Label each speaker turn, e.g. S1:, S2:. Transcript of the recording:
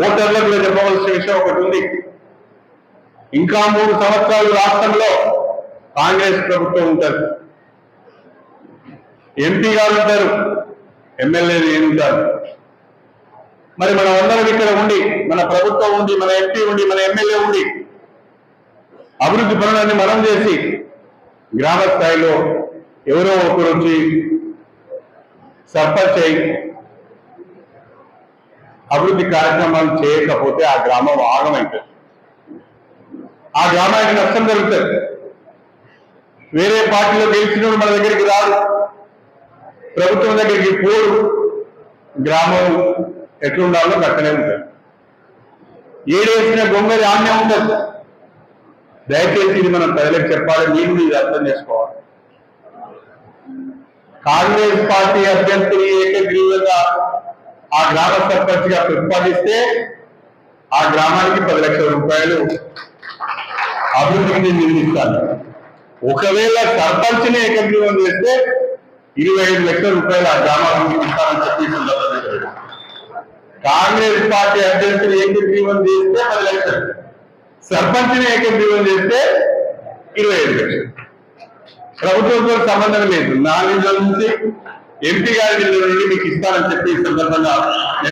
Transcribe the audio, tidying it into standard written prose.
S1: ఓటర్లకు కూడా చెప్పవలసిన విషయం ఒకటి ఉంది. ఇంకా 3 సంవత్సరాలు రాష్ట్రంలో కాంగ్రెస్ ప్రభుత్వం ఉంటుంది. ఎంపీ గారు ఉంటారు, ఎమ్మెల్యేలు ఉంటారు. మరి మనం అందరం ఇక్కడ ఉండి, మన ప్రభుత్వం ఉండి, మన ఎంపీ ఉండి, మన ఎమ్మెల్యే ఉండి అభివృద్ధి పనులన్నీ మనం చేసి గ్రామ స్థాయిలో ఎవరో ఒకరు వచ్చి సర్పంచ్ అయి అభివృద్ధి కార్యక్రమాలు చేయకపోతే ఆ గ్రామం ఆగమైంటుంది. ఆ గ్రామానికి నష్టం జరుగుతుంది. వేరే పార్టీలో గెలిచినోడు మన దగ్గరికి రాడు, ప్రభుత్వం దగ్గరికి పోడు, గ్రామం ఎట్లుండాలో అక్కడే ఉంటుంది. ఏడేసిన గొంగలి ఆన్నే ఉంటుంది. దయచేసి ఇది మనం ప్రజలకు చెప్పాలి, మీరు ఇది అర్థం చేసుకోవాలి. కాంగ్రెస్ పార్టీ అభ్యర్థిని ఏకగ్రీవంగా ఆ గ్రామ సర్పంచ్ గా ప్రతిపాదిస్తే ఆ గ్రామానికి 10 లక్షల రూపాయలు అభివృద్ధికి నిర్మిస్తాను. ఒకవేళ సర్పంచ్ని ఏకగ్రీవం చేస్తే 25 లక్షల రూపాయలు ఆ గ్రామానికి ఇస్తానని చెప్పి కాంగ్రెస్ పార్టీ అభ్యర్థిని ఏకగ్రీవం చేస్తే 10 లక్షలు, సర్పంచ్ని ఏకగ్రీవం చేస్తే 25 లక్షలు. ప్రభుత్వంతో సంబంధం లేదు. నా నిధుల నుంచి ఎంపీ గారి నిధుల నుండి మీకు ఇస్తానని చెప్పి ఈ సందర్భంగా